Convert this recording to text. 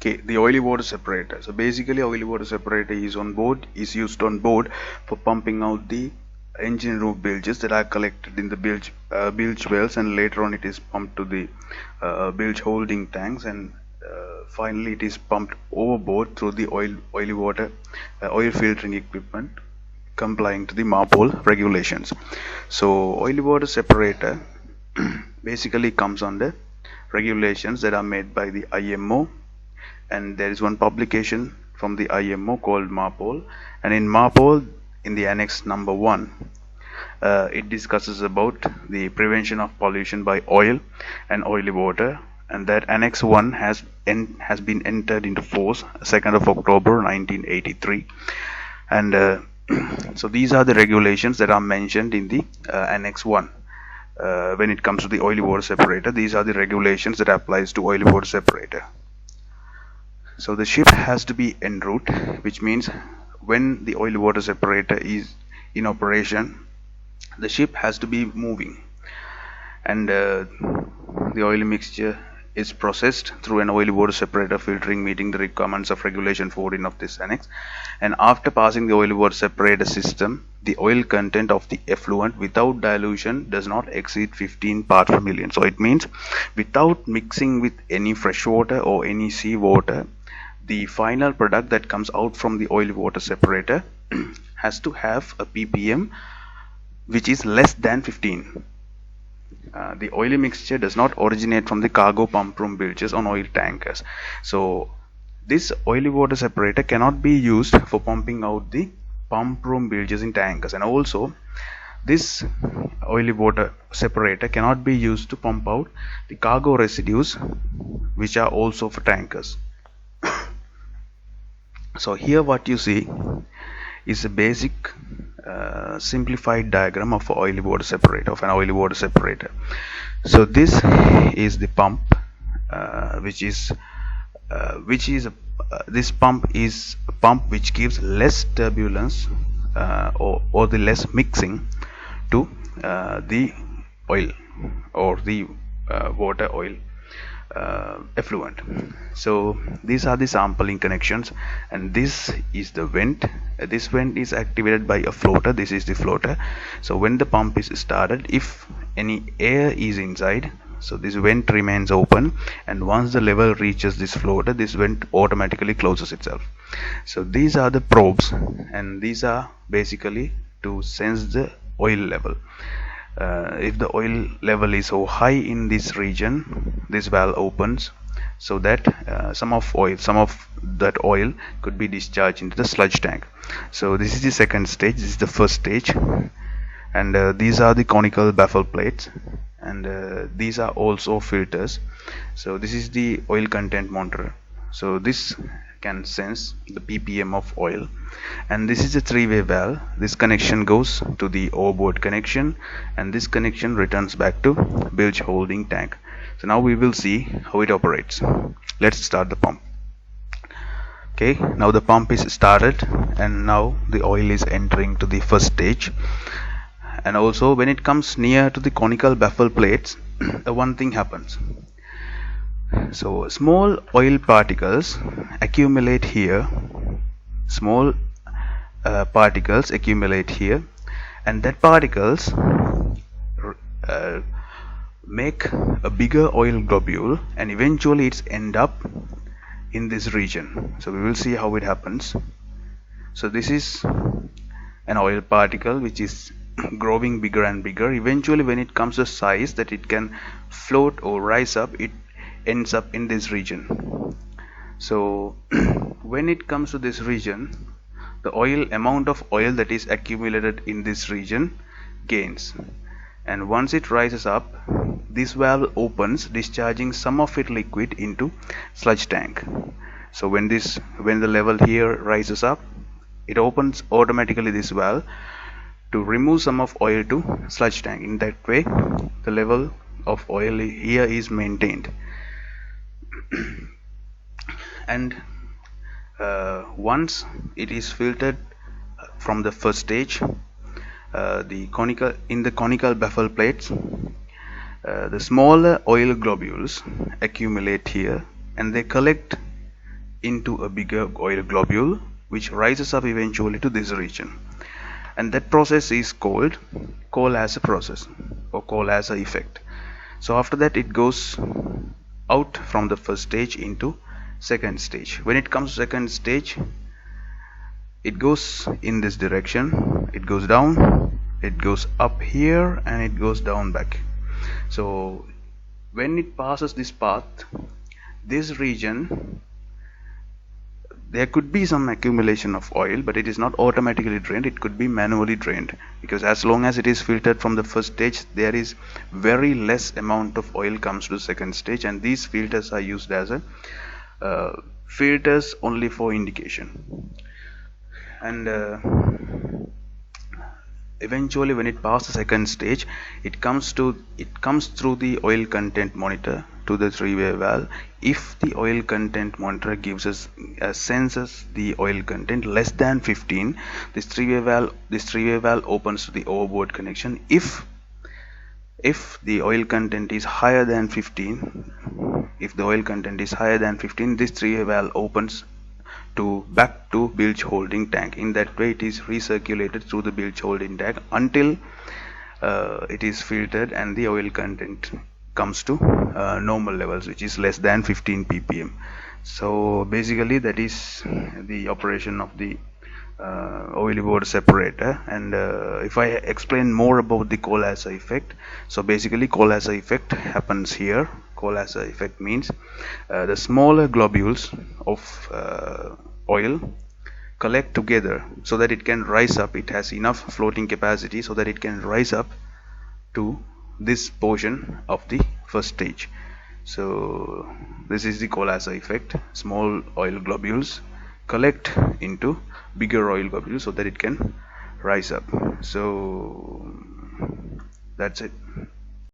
Okay, the oily water separator. So basically, oily water separator is used on board for pumping out the engine room bilges that are collected in the bilge wells, and later on it is pumped to the bilge holding tanks, and finally it is pumped overboard through the oil filtering equipment complying to the MARPOL regulations. So oily water separator basically comes under regulations that are made by the IMO, and there is one publication from the IMO called MARPOL, and in MARPOL, in the annex number 1, it discusses about the prevention of pollution by oil and oily water, and that annex 1 has been entered into force 2nd of October 1983, and so these are the regulations that are mentioned in the annex 1. When it comes to the oily water separator, these are the regulations that applies to oily water separator. So the ship has to be en route, which means when the oil water separator is in operation, the ship has to be moving, and the oil mixture is processed through an oil water separator filtering meeting the requirements of regulation 14 of this annex, and after passing the oil water separator system, the oil content of the effluent without dilution does not exceed 15 parts per million. So it means without mixing with any fresh water or any sea water, the final product that comes out from the oil water separator has to have a ppm which is less than 15. The oily mixture does not originate from the cargo pump room bilges on oil tankers. So this oily water separator cannot be used for pumping out the pump room bilges in tankers, and also this oily water separator cannot be used to pump out the cargo residues which are also for tankers. So here what you see is a basic simplified diagram of an oily water separator. So this is the pump, this pump is a pump which gives less turbulence or the less mixing to the oil or the water oil effluent. So these are the sampling connections, and this is the vent. This vent is activated by a floater. This is the floater. So when the pump is started, if any air is inside, so this vent remains open, and once the level reaches this floater, this vent automatically closes itself. So these are the probes, and these are basically to sense the oil level. If the oil level is so high in this region, this valve opens so that some of that oil could be discharged into the sludge tank. So this is the second stage. This is the first stage, and these are the conical baffle plates, and these are also filters. So this is the oil content monitor. So this can sense the ppm of oil, and this is a three-way valve. This connection goes to the overboard connection, and this connection returns back to bilge holding tank. So now we will see how it operates. Let's start the pump. Okay, now the pump is started, and now the oil is entering to the first stage. And also when it comes near to the conical baffle plates, one thing happens. So small oil particles accumulate here, and that particles make a bigger oil globule, and eventually it's end up in this region. So we will see how it happens. So this is an oil particle which is growing bigger and bigger. Eventually when it comes to size that it can float or rise up, it ends up in this region. So when it comes to this region, the amount of oil that is accumulated in this region gains, and once it rises up, this valve opens, discharging some of it liquid into sludge tank. So when the level here rises up, it opens automatically this valve to remove some of oil to sludge tank. In that way the level of oil here is maintained. And once it is filtered from the first stage, in the conical baffle plates, the smaller oil globules accumulate here, and they collect into a bigger oil globule, which rises up eventually to this region, and that process is called Kohlhase process or Kohlhase effect. So after that it goes out from the first stage into second stage. When it comes to second stage, it goes in this direction, it goes down, it goes up here, and it goes down back. So when it passes this path, this region, there could be some accumulation of oil, but it is not automatically drained. It could be manually drained, because as long as it is filtered from the first stage, there is very less amount of oil comes to the second stage, and these filters are used as a filters only for indication. And eventually when it passes the second stage, it comes through the oil content monitor to the three-way valve. If the oil content monitor gives us senses the oil content less than 15, this three-way valve opens to the overboard connection. If the oil content is higher than 15, this three-way valve opens back to bilge holding tank. In that way it is recirculated through the bilge holding tank until it is filtered and the oil content comes to normal levels, which is less than 15 ppm. So basically that is the operation of the oily water separator. And if I explain more about the Kohlhase effect, so basically Kohlhase effect happens here. Kohlhase effect means the smaller globules of oil collect together so that it can rise up. It has enough floating capacity so that it can rise up to this portion of the first stage. So this is the Kohlhase effect. Small oil globules collect into bigger oil globules so that it can rise up. So that's it.